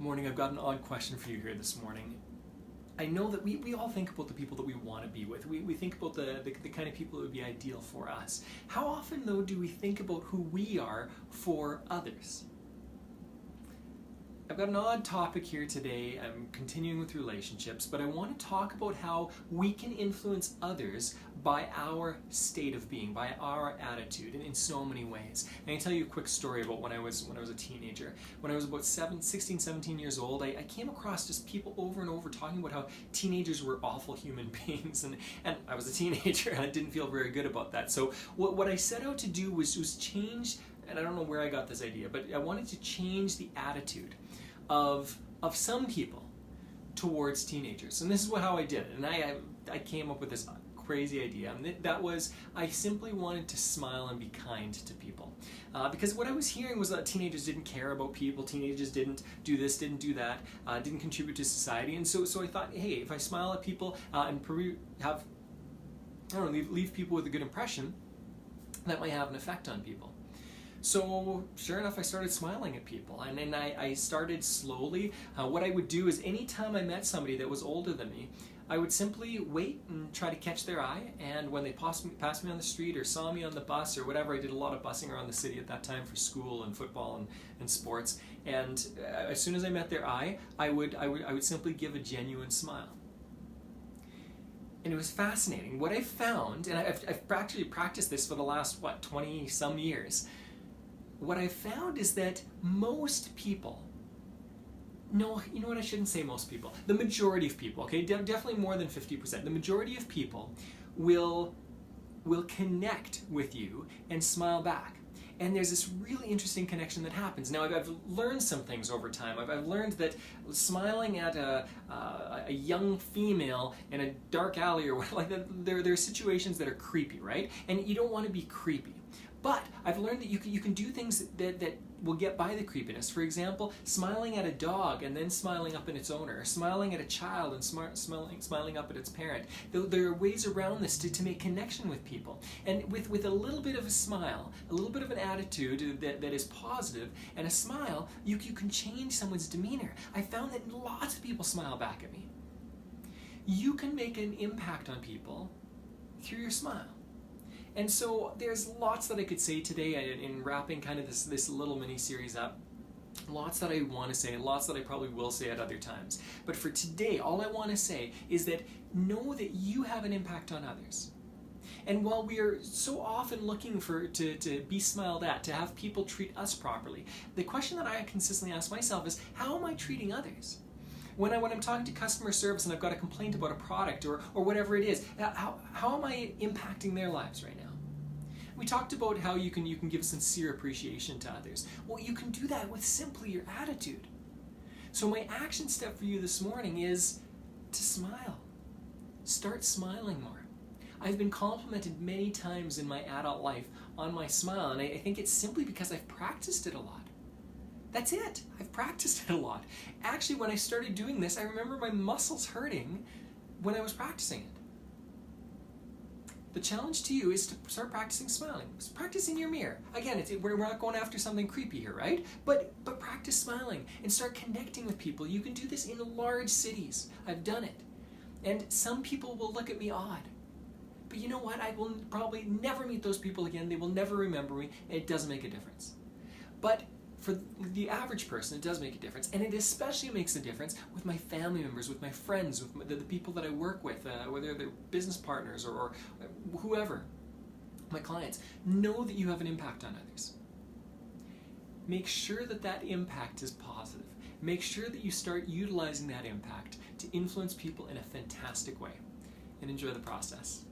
Morning, I've got an odd question for you here this morning. I know that we all think about the people that we want to be with. We think about the kind of people that would be ideal for us. How often, though, do we think about who we are for others? I've got an odd topic here today. I'm continuing with relationships, but I want to talk about how we can influence others by our state of being, by our attitude, and in so many ways. And I can tell you a quick story about when I was a teenager. When I was about 16, 17 years old, I came across just people over and over talking about how teenagers were awful human beings, and I was a teenager and I didn't feel very good about that. So what I set out to do was change, and I don't know where I got this idea, but I wanted to change the attitude of some people towards teenagers. And this is how I did it. And I came up with this crazy idea. And that was, I simply wanted to smile and be kind to people. Because what I was hearing was that teenagers didn't care about people, teenagers didn't do this, didn't do that, didn't contribute to society. And so I thought, hey, if I smile at people and leave people with a good impression, that might have an effect on people. So sure enough, I started smiling at people, and then I started slowly. What I would do is anytime I met somebody that was older than me, I would simply wait and try to catch their eye, and when they passed me on the street or saw me on the bus or whatever, I did a lot of busing around the city at that time for school and football and sports, and as soon as I met their eye, I would simply give a genuine smile. And it was fascinating. What I found, and I've actually practiced this for the last, 20 some years, what I found is that most people, no, you know what, I shouldn't say most people, the majority of people, okay, definitely more than 50%, the majority of people will connect with you and smile back. And there's this really interesting connection that happens. Now, I've learned some things over time. I've learned that smiling at a young female in a dark alley or what like that, there are situations that are creepy, right? And you don't want to be creepy. But I've learned that you can do things that will get by the creepiness. For example, smiling at a dog and then smiling up at its owner, or smiling at a child and smiling up at its parent. There are ways around this to make connection with people. And with a little bit of a smile, a little bit of an attitude that is positive, and a smile, you can change someone's demeanor. I found that lots of people smile back at me. You can make an impact on people through your smile. And so there's lots that I could say today in wrapping kind of this little mini-series up. Lots that I want to say, and lots that I probably will say at other times. But for today, all I want to say is that know that you have an impact on others. And while we are so often looking to be smiled at, to have people treat us properly, the question that I consistently ask myself is, how am I treating others? When I'm talking to customer service and I've got a complaint about a product or whatever it is, how am I impacting their lives right now? We talked about how you can give sincere appreciation to others. Well, you can do that with simply your attitude. So my action step for you this morning is to smile. Start smiling more. I've been complimented many times in my adult life on my smile, and I think it's simply because I've practiced it a lot. That's it. I've practiced it a lot. Actually, when I started doing this, I remember my muscles hurting when I was practicing it. The challenge to you is to start practicing smiling. Practice in your mirror. Again, we're not going after something creepy here, right? But practice smiling and start connecting with people. You can do this in large cities. I've done it. And some people will look at me odd. But you know what? I will probably never meet those people again. They will never remember me. And it doesn't make a difference. But for the average person, it does make a difference, and it especially makes a difference with my family members, with my friends, with the people that I work with, whether they're business partners or whoever, my clients. Know that you have an impact on others. Make sure that impact is positive. Make sure that you start utilizing that impact to influence people in a fantastic way, and enjoy the process.